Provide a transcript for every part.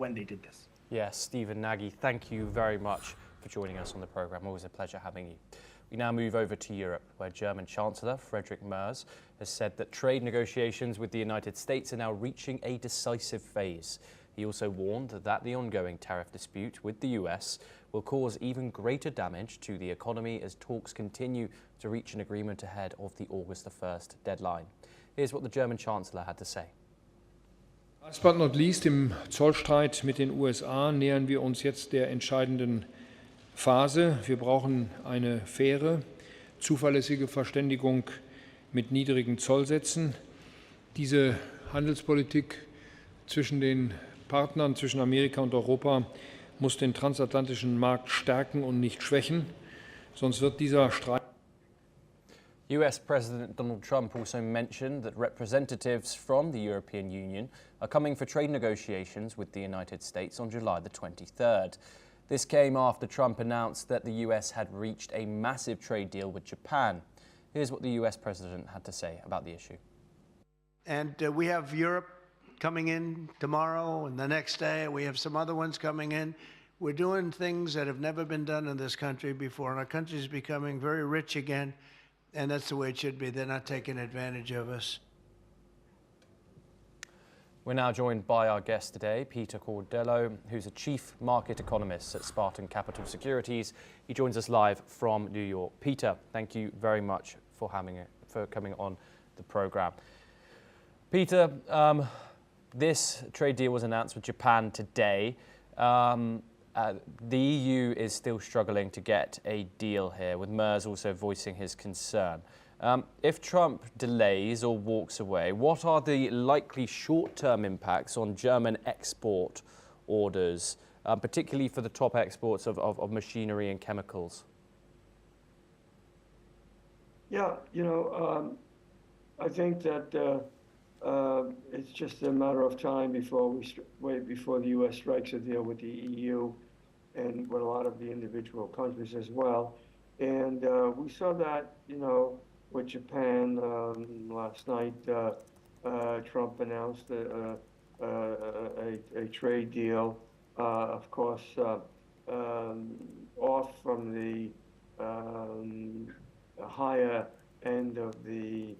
when they did this. Yes, Stephen Nagy, thank you very much for joining us on the programme. Always a pleasure having you. We now move over to Europe, where German Chancellor Friedrich Merz has said that trade negotiations with the United States are now reaching a decisive phase. He also warned that the ongoing tariff dispute with the US will cause even greater damage to the economy as talks continue to reach an agreement ahead of the August 1st deadline. Here's what the German Chancellor had to say. Last but not least, im Zollstreit mit den USA nähern wir uns jetzt der entscheidenden Phase. Wir brauchen eine faire, zuverlässige Verständigung mit niedrigen Zollsätzen. Diese Handelspolitik zwischen den Partnern, zwischen Amerika und Europa, muss den transatlantischen Markt stärken und nicht schwächen. Sonst wird dieser Streit. US President Donald Trump also mentioned that representatives from the European Union are coming for trade negotiations with the United States on July the 23rd. This came after Trump announced that the US had reached a massive trade deal with Japan. Here's what the US president had to say about the issue. And we have Europe coming in tomorrow, and the next day we have some other ones coming in. We're doing things that have never been done in this country before, and our country is becoming very rich again, and that's the way it should be. They're not taking advantage of us. We're now joined by our guest today, Peter Cordello, who's a chief market economist at Spartan Capital Securities. He joins us live from New York. Peter, thank you very much for coming on the program. Peter, this trade deal was announced with Japan today. The EU is still struggling to get a deal here, with Merz also voicing his concern. If Trump delays or walks away, what are the likely short-term impacts on German export orders, particularly for the top exports of machinery and chemicals? Yeah, I think that it's just a matter of time before the U.S. strikes a deal with the EU and with a lot of the individual countries as well. And we saw that, with Japan last night. Trump announced a trade deal, of course, off from the higher end of the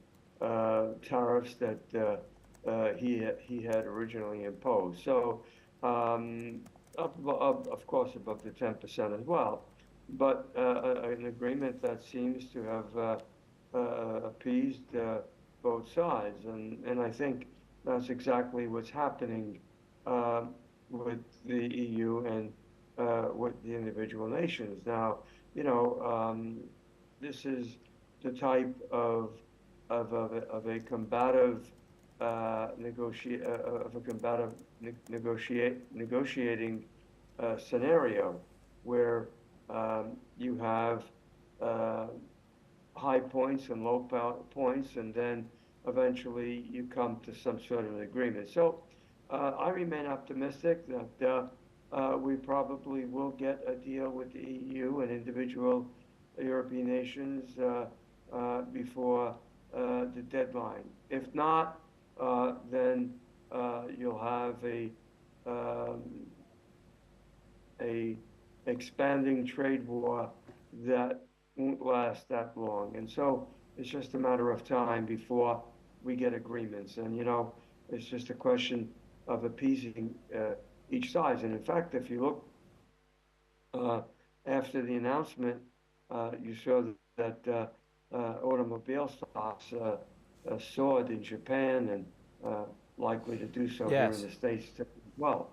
tariffs that he had originally imposed. So, of course, above the 10% as well. But an agreement that seems to have appeased both sides, and I think that's exactly what's happening with the EU and with the individual nations. Now, this is the type of a combative negotiating scenario where you have high points and low points, and then eventually you come to some sort of an agreement. So I remain optimistic that we probably will get a deal with the EU and individual European nations before the deadline. If not, then you'll have a expanding trade war that won't last that long. And so it's just a matter of time before we get agreements. And, it's just a question of appeasing each side. And in fact, if you look after the announcement, you saw that automobile stocks soared in Japan and likely to do so here in the States as well.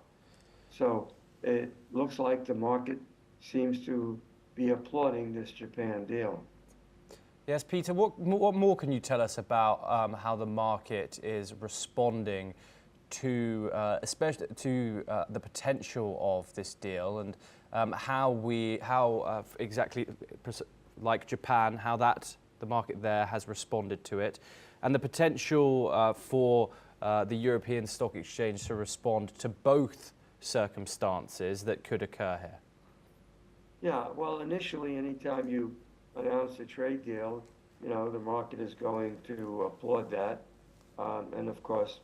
So it looks like the market seems to be applauding this Japan deal. Yes, Peter, what more can you tell us about how the market is responding to, especially to the potential of this deal, and how exactly, like Japan, how the market there has responded to it, and the potential for the European Stock Exchange to respond to both circumstances that could occur here? Yeah, well, initially, anytime you announce a trade deal, the market is going to applaud that. And of course,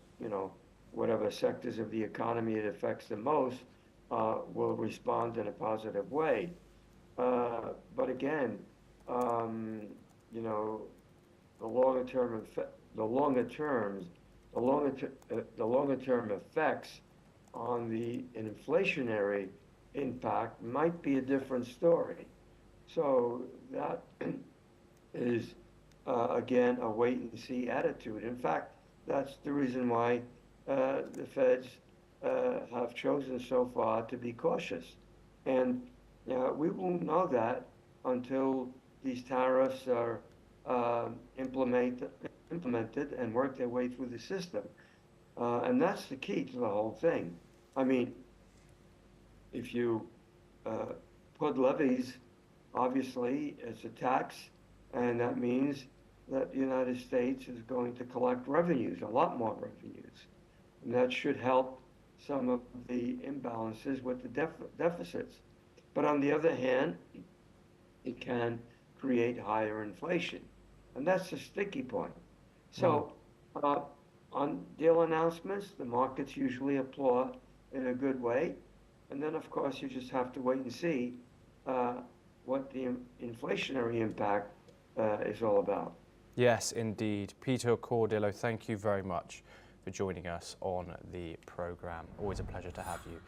whatever sectors of the economy it affects the most will respond in a positive way. But again, you know, the longer term effects on the inflationary impact might be a different story. So that is again a wait and see attitude. In fact, that's the reason why the Feds have chosen so far to be cautious. And we won't know that until these tariffs are implemented and work their way through the system. And that's the key to the whole thing. I mean, if you put levies, obviously it's a tax, and that means that the United States is going to collect revenues, a lot more revenues. And that should help some of the imbalances with the deficits. But on the other hand, it can create higher inflation. And that's the sticky point. So on deal announcements, the markets usually applaud in a good way. And then, of course, you just have to wait and see what the inflationary impact is all about. Yes, indeed. Peter Cordillo, thank you very much for joining us on the programme. Always a pleasure to have you.